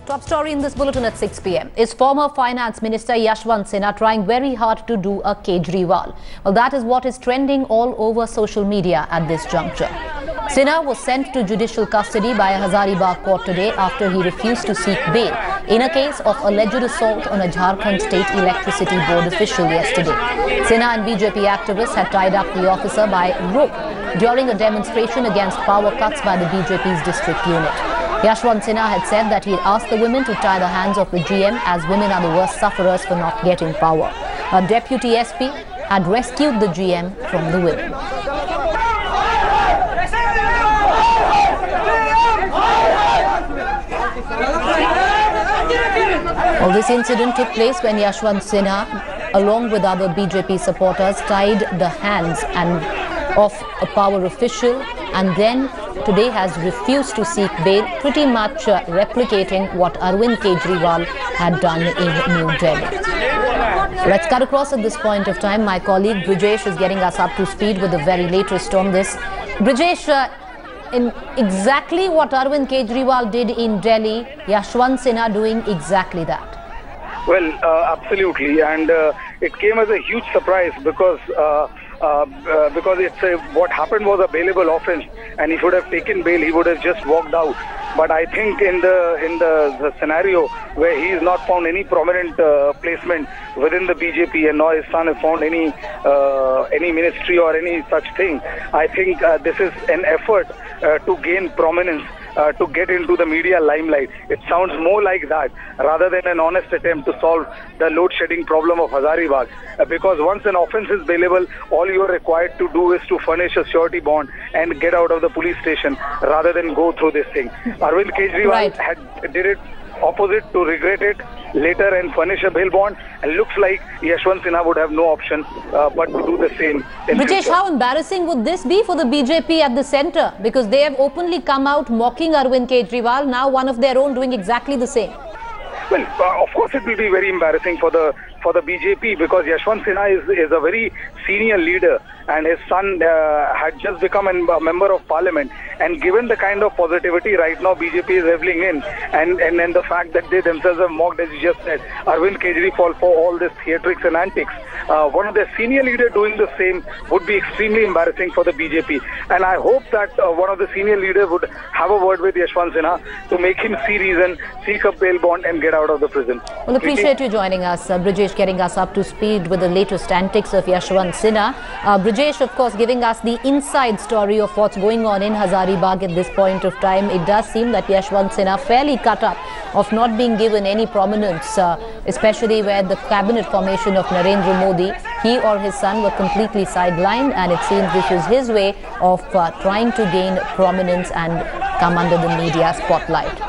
Top story in this bulletin at 6 p.m. Is former Finance Minister Yashwant Sinha trying very hard to do a Kejriwal? Well, that is what is trending all over social media at this juncture. Sinha was sent to judicial custody by a Hazaribagh court today after he refused to seek bail in a case of alleged assault on a Jharkhand State Electricity Board official yesterday. Sinha and BJP activists had tied up the officer by rope during a demonstration against power cuts by the BJP's district unit. Yashwant Sinha had said that he had asked the women to tie the hands of the GM as women are the worst sufferers for not getting power. A deputy SP had rescued the GM from the women. Well, this incident took place when Yashwant Sinha, along with other BJP supporters, tied the hands of a power official and then today has refused to seek bail, pretty much replicating what Arvind Kejriwal had done in New Delhi. Let's cut across at this point of time. My colleague Brijesh is getting us up to speed with the very latest on this. Brijesh, in exactly what Arvind Kejriwal did in Delhi, Yashwant Sinha doing exactly that. Well, absolutely, and it came as a huge surprise because what happened was a bailable offence, and he should have taken bail. He would have just walked out. But I think in the scenario where he has not found any prominent placement within the BJP, and nor his son has found any ministry or any such thing, I think this is an effort to gain prominence, to get into the media limelight. It sounds more like that rather than an honest attempt to solve the load shedding problem of Hazaribagh. Because once an offence is bailable, all you are required to do is to furnish a surety bond and get out of the police station rather than go through this thing. Arvind Kejriwal did it opposite to regret it later and furnish a bail bond, and looks like Yashwant Sinha would have no option but to do the same. Brijesh, how embarrassing would this be for the BJP at the centre? Because they have openly come out mocking Arvind Kejriwal, now one of their own doing exactly the same. Well, of course it will be very embarrassing for the BJP, because Yashwant Sinha is a very senior leader, and his son had just become a member of parliament, and given the kind of positivity right now BJP is reveling in, and the fact that they themselves have mocked, as you just said, Arvind Kejriwal for all this theatrics and antics, one of their senior leaders doing the same would be extremely embarrassing for the BJP, and I hope that one of the senior leaders would have a word with Yashwant Sinha to make him see reason, seek a bail bond and get out of the prison. Well, appreciate you joining us, Brijesh, getting us up to speed with the latest antics of Yashwant Sinha. Brijesh, of course, giving us the inside story of what's going on in Hazaribagh at this point of time. It does seem that Yashwant Sinha fairly cut up of not being given any prominence, especially where the cabinet formation of Narendra Modi, he or his son were completely sidelined, and it seems this is his way of trying to gain prominence and come under the media spotlight.